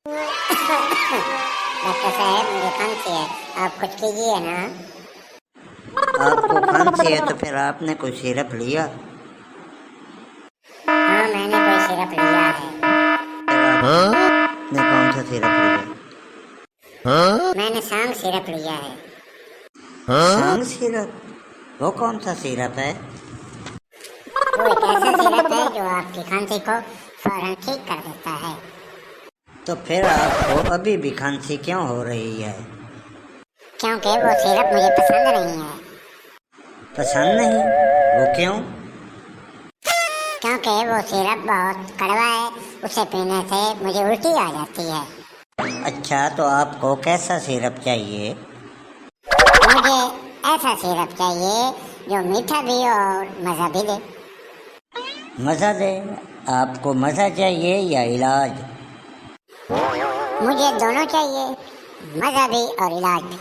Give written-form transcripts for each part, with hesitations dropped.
Doctor साहब मुझे खांसी है, आप कुछ कीजिए ना। आपको खांसी है तो फिर आपने कोई सिरप लिया? हाँ मैंने कोई सिरप लिया है। आपने कौन सा सिरप लिया? मैंने सांग सिरप लिया है। सांग सिरप? वो कौन सा सिरप है? वो एक ऐसा सिरप है जो आपकी खांसी को फौरन ठीक कर देता है। तो फिर आपको अभी भी खांसी क्यों हो रही है? क्योंकि वो सिरप मुझे पसंद नहीं है। पसंद नहीं? वो क्यों? क्योंकि वो सिरप बहुत कड़वा है, उसे पीने से मुझे उल्टी आ जाती है। अच्छा, तो आपको कैसा सिरप चाहिए? मुझे ऐसा सिरप चाहिए जो मीठा भी और मज़ा भी दे। मज़ा दे? आपको मज़ा चाहिए या इलाज? मुझे दोनों चाहिए, मज़ा भी और इलाज भी।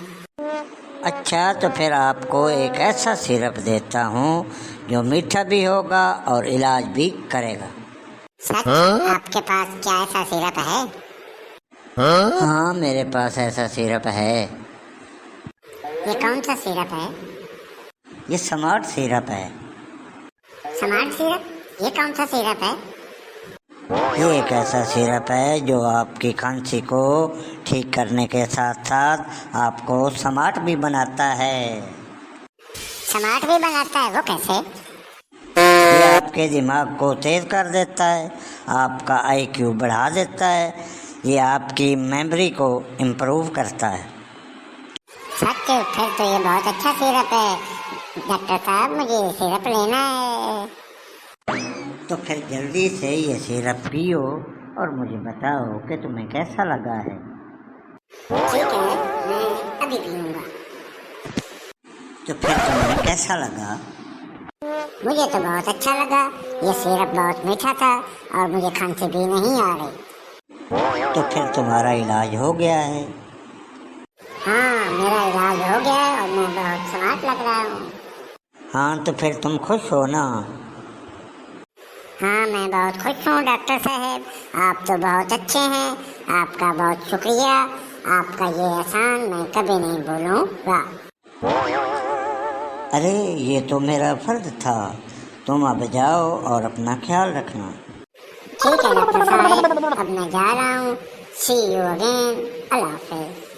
अच्छा, तो फिर आपको एक ऐसा सिरप देता हूँ जो मीठा भी होगा और इलाज भी करेगा। सच? आपके पास क्या ऐसा सिरप है? हाँ, मेरे पास ऐसा सिरप है। ये कौन सा सिरप है? ये स्मार्ट सिरप है। Smart syrup? ये कौन सा सिरप है? ये एक ऐसा सिरप है जो आपकी खांसी को ठीक करने के साथ साथ आपको स्मार्ट भी बनाता है। स्मार्ट भी बनाता है? वो कैसे? ये आपके दिमाग को तेज कर देता है, आपका IQ बढ़ा देता है, ये आपकी मेमोरी को इम्प्रूव करता है। सच? फिर तो ये बहुत अच्छा सिरप है। डॉक्टर साहब मुझे ये सिरप लेना है। तो फिर जल्दी से ये सिरप पियो और मुझे बताओ कि तुम्हें कैसा लगा है। ठीक है, मैं अभी पीऊँगा। तो फिर तुम्हें कैसा लगा? मुझे तो बहुत अच्छा लगा। ये सिरप बहुत मीठा था और मुझे खांसी भी नहीं आ रही। तो फिर तुम्हारा इलाज हो गया है। हाँ, मेरा इलाज हो गया है और मैं बहुत स्मार्ट लग रहा हूँ। हाँ, तो फिर तुम खुश हो ना? हाँ, मैं बहुत खुश हूँ डॉक्टर साहब। आप तो बहुत अच्छे हैं। आपका बहुत शुक्रिया। आपका ये एहसान मैं कभी नहीं भूलूँगा। अरे, ये तो मेरा फर्ज था। तुम अब जाओ और अपना ख्याल रखना। ठीक है डॉक्टर साहब, अब मैं जा रहा हूँ। सी यू अगेन। अल्लाह हाफिज़।